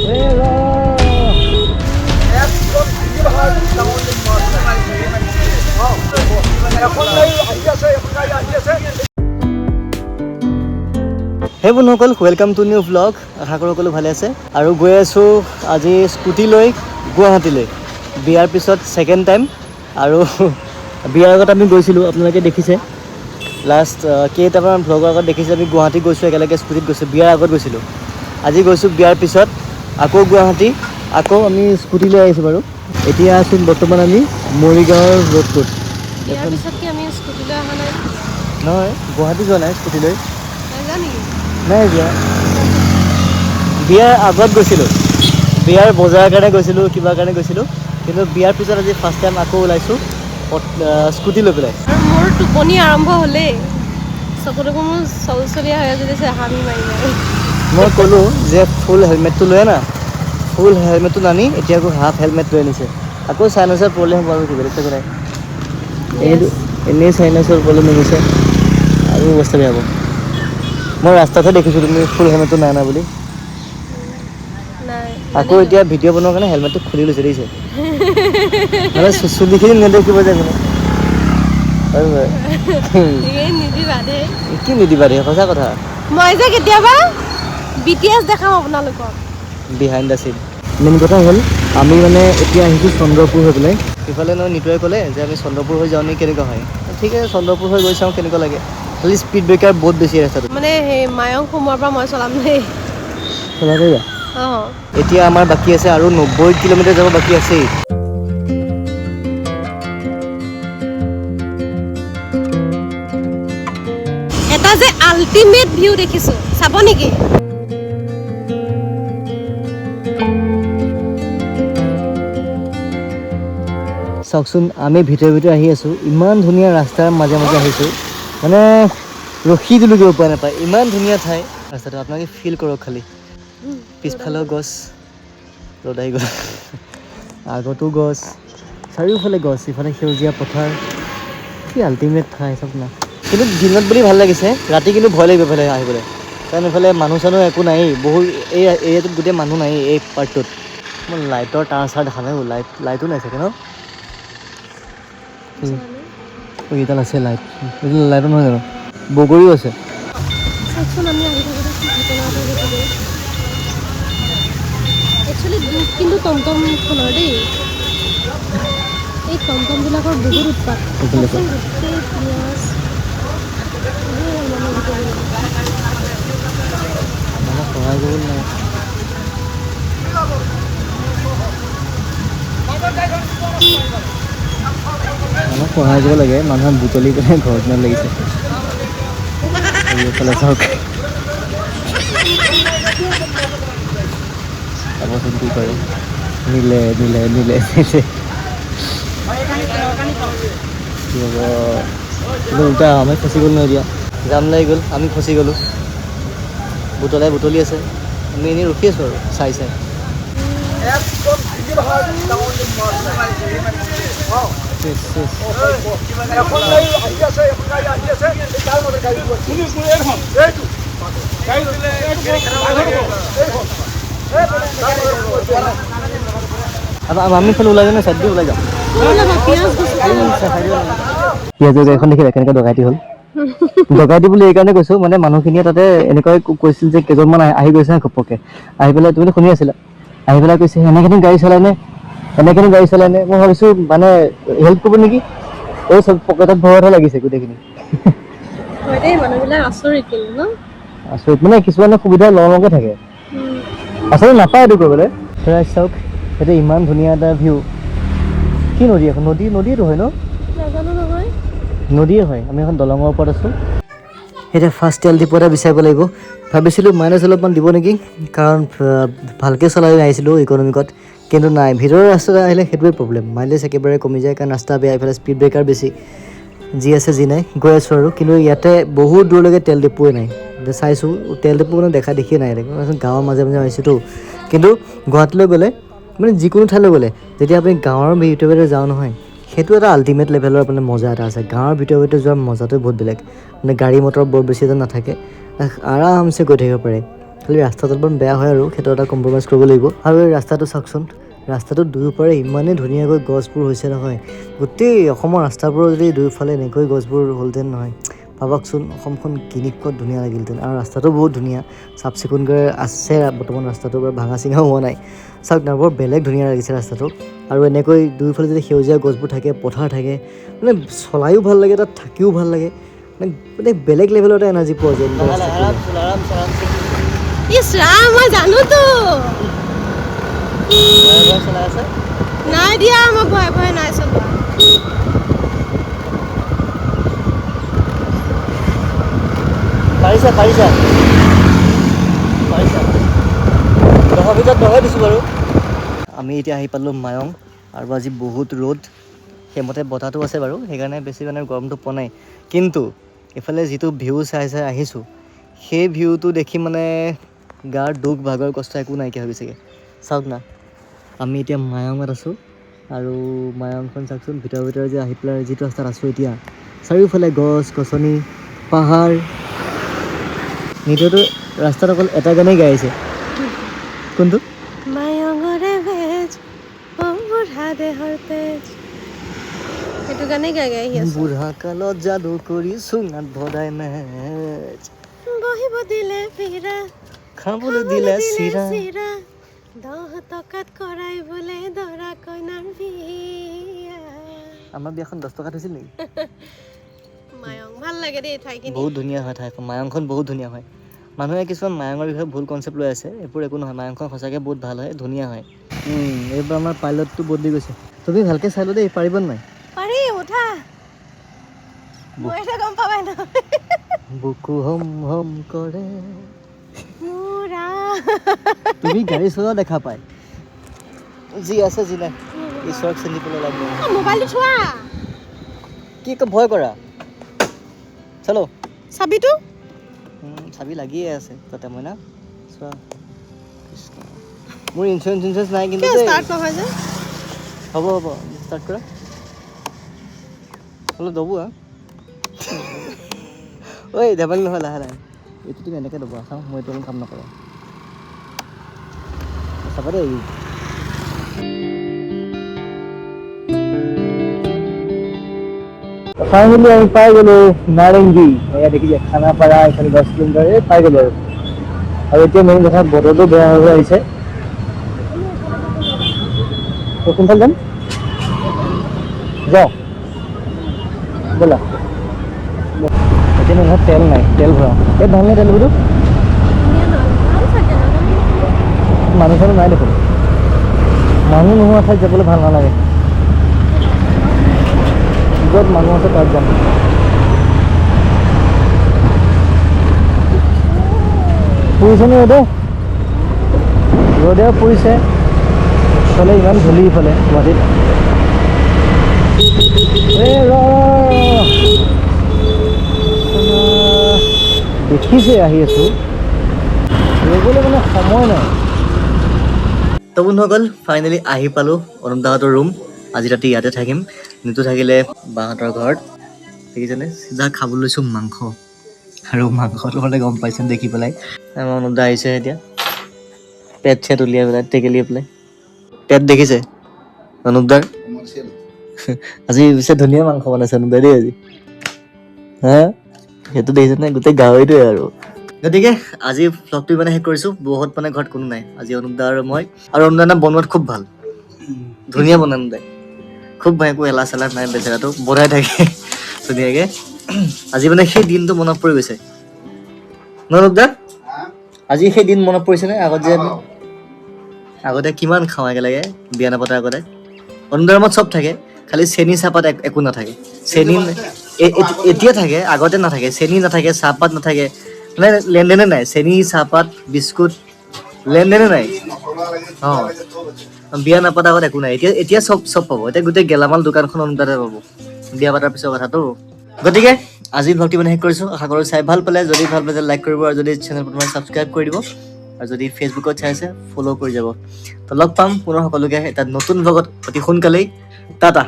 হে বন্ধুসকল, welcome to new vlog. আশা কৰোঁ সকলো ভালে আছে। আৰু গৈ আছোঁ আজি স্কুটি লৈ গুৱাহাটীলৈ, বিয়াৰ পিছত ছেকেণ্ড টাইম। আৰু বিয়াৰ আগত আমি গৈছিলোঁ, আপোনালোকে দেখিছে লাষ্ট কেইটামান ভ্লগৰ আগত দেখিছে আমি গুৱাহাটী গৈছোঁ, একেলগে স্কুটিত গৈছোঁ। বিয়াৰ আগত গৈছিলোঁ, আজি গৈছোঁ বিয়াৰ পিছত আকৌ গুৱাহাটী, আকৌ আমি স্কুটি লৈ আহিছোঁ বাৰু। এতিয়া আছোঁ বৰ্তমান আমি মৰিগাঁৱৰ ৰোডটোত। বিয়াৰ পিছত কি আমি স্কুটি লৈ অহা নাই? নহয়, গুৱাহাটী যোৱা নাই স্কুটি লৈ। নেকি? নাই যোৱা, বিয়াৰ আগত গৈছিলোঁ, বিয়াৰ বজাৰৰ কাৰণে গৈছিলোঁ, কিবা কাৰণে গৈছিলোঁ। কিন্তু বিয়াৰ পিছত আজি ফাৰ্ষ্ট টাইম আকৌ ওলাইছোঁ স্কুটি লৈ পেলাই। আৰু মোৰ টোপনি আৰম্ভ হ'লেই, চকুটুকু মোৰ চলচলীয়া হৈ আছে, হামি মাৰি মাৰি। মই ক'লোঁ যে ফুল হেলমেটটো লৈ আনা, ফুল হেলমেটটো নানি এতিয়া আকৌ হাফ হেলমেট লৈ আনিছে। আকৌ চাইনাছৰ প্ৰব্লেম হ'ব আৰু কি বেলেগ একো নাই। এনেই চাইনাছৰ প্ৰব্লেম হৈ গৈছে আৰু অৱস্থা বেয়া হ'ব। মই ৰাস্তাতহে দেখিছোঁ তুমি ফুল হেলমেটটো নাই অনা বুলি। নাই আকৌ এতিয়া ভিডিঅ' বনোৱাৰ কাৰণে হেলমেটটো খুলি লৈছে দেখিছে, মানে চুলিখিনি নেদেখিব যে মানে। নিদিবা দেই, কি নিদিবা দেই, সঁচা কথা। মই যে কেতিয়াবা BTS দেখাম আপোনালোকক বিহাইণ্ড দ্য চিন। মেইন কথা হ'ল আমি মানে এতিয়া আহিছোঁ চন্দ্ৰপুৰ হৈ পেলাই। সিফালে নহয় নিতুৱে ক'লে যে আমি চন্দ্ৰপুৰ হৈ যাওঁ নেকি, কেনেকুৱা হয়। ঠিক আছে, চন্দ্ৰপুৰ হৈ গৈ চাওঁ কেনেকুৱা লাগে। খালি স্পীড ব্ৰেকাৰ বহুত বেছি ৰাস্তাটো। মানে সেই মায়ং সোমোৱাৰ পৰা মই চলাম দেই। এতিয়া আমাৰ বাকী আছে আৰু 90 কিলোমিটাৰ যাব বাকী আছেই। এটা যে আল্টিমেট ভিউ দেখিছোঁ, চাব নেকি? চাওকচোন, আমি ভিতৰে আহি আছোঁ, ইমান ধুনীয়া ৰাস্তাৰ মাজে মাজে আহিছোঁ, মানে ৰখি দিলোঁ গৈ উপায় নাপায়, ইমান ধুনীয়া ঠাই ৰাস্তাটো। আপোনালোকে ফিল কৰক খালি। পিছফালেও গছ, ৰ'দ আহি গ'ল, আগতো গছ, চাৰিওফালে গছ, ইফালে সেউজীয়া পথাৰ, কি আল্টিমেট ঠাই চাওক না। কিন্তু দিনত বুলি ভাল লাগিছে, ৰাতি কিন্তু ভয় লাগিব এইফালে আহিবলৈ, কাৰণ এইফালে মানুহ চানুহ একো নায়েই, বহু এই এৰিয়াটোত গোটেই মানুহ নায়েই এই পাৰ্টটোত। মই লাইটৰ তাঁৰ চাৰ দেখা নাই, লাইটো নাই চাগে ন? এইডাল আছে লাইট, এইডাল লাইটো নহয় জানো? বগৰীও আছে। চাওকচোন, আমি আহি থাকোঁতে কি ঘটনা এটা ঘটিলে। একচুৱেলি দুখ কিন্তু টমটমখনৰ দেই, এই টমটমবিলাকৰ বহুত উৎপাত। চাওকচোন, গোটেই পিঁয়াজ মানে সহায় কৰিব নাই। মানুহক সহায় কৰিব লাগে, মানুহে বুটলি পেলাই ঘৰত নিব লাগিছে। এইফালে চাওক, চাবচোন কি কৰে, নিলে কি হ'ব। কিন্তু উল্টা আমি ফচি গ'লো ন, এতিয়া জাম লাগি গ'ল, আমি ফচি গ'লোঁ। বুটলি আছে, আমি এনেই ৰখি আছোঁ আৰু চাই। আমি ফালে ওলাই যাওঁ নে চাইড দি ওলাই যাওঁ? পিঁয়াজৰ গাড়ীখন দেখিলে কেনেকৈ ডকাইতি হ'ল? ডকাইতি বুলি এইকাৰণে কৈছোঁ, মানে মানুহখিনিয়ে তাতে এনেকুৱাই কৈছিল যে কেইজনমান আহি গৈছে ঘপককৈ, আহি পেলাই তুমি শুনি আছিলা, আহি পেলাই কৈছে এনেকেনো গাড়ী চলাই নে? মই ভাবিছোঁ মানে হেল্প কৰিব নেকি, এই চব পকেটত ভৰোৱাহে লাগিছে গোটেইখিনি। হয় দেই, মানুহবিলাক আচৰিত কিন্তু ন? আচৰিত মানে কিছুমানে সুবিধা লওঁকে থাকে, আচলতে নাপায় এইটো কৰিবলৈ। চাওক, সেইটো ইমান ধুনীয়া এটা ভিউ। কি নদী এখন? নদীয়েতো হয় ন? নাজানো নহয়, নদীয়ে হয়। আমি এখন দলঙৰ ওপৰত আছোঁ। এতিয়া ফাৰ্ষ্ট তেল ডিপু এটা বিচাৰিব লাগিব। ভাবিছিলোঁ মাইলেজ অলপমান দিব নেকি, কাৰণ ভালকৈ চলাই আহিছিলোঁ ইকনমিকত, কিন্তু নাই, ভিতৰৰ ৰাস্তাত আহিলে সেইটোৱে প্ৰব্লেম, মাইলেজ একেবাৰে কমি যায়, কাৰণ ৰাস্তা বেয়া, এইফালে স্পীড ব্ৰেকাৰ বেছি, যি আছে যি নাই গৈ আছোঁ আৰু। কিন্তু ইয়াতে বহুত দূৰলৈকে তেল ডিপুৱে নাই, চাইছোঁ তেল ডিপু মানে দেখিয়ে নাই, গাঁৱৰ মাজে আহিছোঁতো। কিন্তু গুৱাহাটীলৈ গ'লে, মানে যিকোনো ঠাইলৈ গ'লে, যেতিয়া আপুনি গাঁৱৰ ভিতৰে যাওঁ নহয়, সেইটো এটা আল্টিমেট লেভেলৰ মানে মজা এটা আছে। গাঁৱৰ ভিতৰে যোৱাৰ মজাটোৱে বহুত বেলেগ, মানে গাড়ী মটৰ বৰ বেছি এটা নাথাকে, আৰামছে গৈ থাকিব পাৰে। খালি ৰাস্তাটো অলপমান বেয়া হয় আৰু সেইটো এটা কম্প্ৰমাইজ কৰিব লাগিব। আৰু এই ৰাস্তাটো চাওকচোন, ৰাস্তাটো দুয়োপাৰে ইমানেই ধুনীয়াকৈ গছবোৰ হৈছে নহয়, গোটেই অসমৰ ৰাস্তাবোৰৰ যদি দুয়োফালে এনেকৈ গছবোৰ হ'লহেঁতেন নহয়, ভাবকচোন অসমখন কেনেকুৱা ধুনীয়া লাগিলহেঁতেন। আৰু ৰাস্তাটো বহুত ধুনীয়া, চাফ চিকুণকৈ আছে বৰ্তমান ৰাস্তাটো, বাৰু ভাঙা চিঙাও হোৱা নাই। চাওক না, বৰ বেলেগ ধুনীয়া লাগিছে ৰাস্তাটো। আৰু এনেকৈ দুয়োফালে যদি সেউজীয়া গছবোৰ থাকে, পথাৰ থাকে, মানে চলায়ো ভাল লাগে, তাত থাকিও ভাল লাগে, মানে বেলেগ লেভেলৰ এটা এনাৰ্জি পোৱা যায়। ইছ ৰাম, মই জানোতো। চলাই আছে নাই দিয়া, মই ভয় ভয় নাই চলোৱা। পাৰিছা পাৰিছা পাৰিছা, 10ৰ ভিতৰত 10 দিছোঁ বাৰু। আমি এতিয়া আহি পালোঁ মায়ং, আৰু আজি বহুত ৰ'দ, সেইমতে বতাহটো আছে বাৰু, সেইকাৰণে বেছি মানে গৰমটো পোৱা নাই। কিন্তু এইফালে যিটো ভিউ চাই চাই আহিছোঁ, সেই ভিউটো দেখি মানে গাৰ দুখ ভাগৰ কষ্ট একো নাইকিয়া হৈ গৈছেগৈ। চাওক না, আমি এতিয়া মায়ঙত আছোঁ, আৰু মায়ংখন চাওকচোন, ভিতৰে যে আহি পেলাই যিটো ৰাস্তাত আছোঁ এতিয়া, চাৰিওফালে গছ গছনি, পাহাৰ। নিতৌটো ৰাস্তাত অকল এটা গানেই গাই আছে। কোনটো? মায়ঙৰে ভেজ, বুঢ়া দেহৰ তেজ, সেইটো গানেই গাই গাই আহি আছো। বুঢ়া কালত যাদু কৰি চুঙাত ভৰাই মেজ, বহিব দিলে ফিৰা, খাবলৈ দিলে চিৰা। 10 টকাত কৰাই বোলে দৰা কইনাৰ বিয়া। আমাৰ বিয়াখন 10 টকাত হৈছিল নেকি? মায়ং ভাল লাগে দেই ঠাইখিনি। বহুত ধুনীয়া হয় ঠাইখন, মায়ংখন বহুত ধুনীয়া হয়। মানুহে কিছুমান মায়ঙৰ বিষয়ে ভুল কনচেপ্ট লৈ আছে, এইবোৰ একো নহয়। মায়ংখন সঁচাকৈ বহুত ভাল হয়, ধুনীয়া হয়। এইবাৰ আমাৰ পাইলটটো বদলি গৈছে। তুমি ভালকৈ চাই লো দেই, পাৰিব নাই? পাৰি, উঠা। মই এটা গম পাবাই ন। বুকু হম হম কৰে, মুৰা। তুমি গাড়ী চলোৱা দেখা পাই, যি আছে যি নাই ঈশ্বৰক চিনি পেলাই লাগিব। মোবাইলটো চোৱা। কি ভয় কৰা? চলো। চাবিটো চাবি লাগিয়ে আছে তাতে, মই না চোৱা। মোৰ ইঞ্চুৰেঞ্চ নাই কিন্তু ষ্টাৰ্ট নহয় যে। হ'ব ষ্টাৰ্ট কৰা। অলপ দবো ঐ, ধেমালি নহয়, লাহে লাহে। এইটো তুমি এনেকৈ দবা, চাওঁ মই এইটো কাম নকৰোঁ। চাবা দেই। ফাইনেলি আমি পাই গ'লো নাৰেংগী। এয়া দেখিছে, খানাপাৰা, এইফালে 10 কিলোমিটাৰ পাই গ'লো আৰু এতিয়া মেইন কথা, বতৰটো বেয়া হৈ আহিছে। কোনফালে যাম? যাওঁ ব'লা। এতিয়া মানে তেল নাই, তেল ভৰাওঁ। এই ভাল নাই তেল বোলো, মানুহ চানুহ নাই দেখোন। মানুহ নোহোৱা ঠাইত যাবলৈ ভাল নালাগে। য'ত মানুহ আছে তাত যাম। ফুৰিছেনে ৰ'দে? ৰ'দেও ফুৰিছে। ইফালে ইমান ধূলি, ইফালে গুৱাহাটীত। দেখিছে আহি আছোঁ, ৰ'বলৈ মানে সময় নাই। তো বন্ধুসকল, ফাইনেলি আহি পালোঁ অনুপ দাহঁতৰ ৰুম। আজি ৰাতি ইয়াতে থাকিম। নিতু থাকিলে বাহঁতৰ ঘৰত। দেখিছেনে, চিধা খাবলৈ লৈছোঁ মাংস। আৰু মাংসটো হ'লে গম পাইছে দেখি পেলাই। আমাৰ অনুপ দা আহিছে এতিয়া, পেট চেট উলিয়াই পেলাই, টেকেলি পেলাই। পেট দেখিছে অনুপ দাৰ? আজি পিছে ধুনীয়া মাংস বনাইছে অনুপ দাই দেই আজি। হা, সেইটো দেখিছেনে, গোটেই গাহৰিটোৱে আৰু। গতিকে আজি ভ্লগটো মানে শেষ কৰিছোঁ। বহুত মানে ঘৰত কোনো নাই, আজি অনুপ দা আৰু মই। আৰু অনুপ দা বনোৱাত খুব ভাল, ধুনীয়া বনাই অনুপ দাই। খুব একো এলাহ চেলাহ নাই, বেচেৰাটো বনাই থাকে ধুনীয়াকৈ। আজি মানে সেই দিনটো মনত পৰি গৈছে ন অনুপ দা? আজি সেই দিন মনত পৰিছেনে? আগতে কিমান খাওঁ একেলগে বিয়া নাপতাৰ আগতে। অনুপ দাৰ ৰুমত চব থাকে, খালি চেনি চাহপাত একো নাথাকে। চেনি এতিয়া থাকে, আগতে নাথাকে। চেনি নাথাকে, চাহপাত নাথাকে, মানে লেনদেনে নাই। চেনি, চাহপাত, বিস্কুট লেনদেনে নাই। অঁ, বিয়া নাপাতাৰ আগত একো নাই। এতিয়া চব পাব। এতিয়া গোটেই গেলামাল দোকানখন অনুপ দাতে পাব, বিয়া পতাৰ পিছৰ কথাটো। গতিকে আজি ভ্লগটো মানে শেষ কৰিছোঁ। আশা কৰোঁ চাই ভাল পালে। যদি ভাল পালে লাইক কৰিব, আৰু যদি চেনেলটো ছাবস্ক্ৰাইব কৰি দিব, আৰু যদি ফেচবুকত চাইছে ফ'ল' কৰি যাব। তো লগ পাম পুনৰ সকলোকে এটা নতুন ভ্লগত অতি সোনকালেই। টাটা।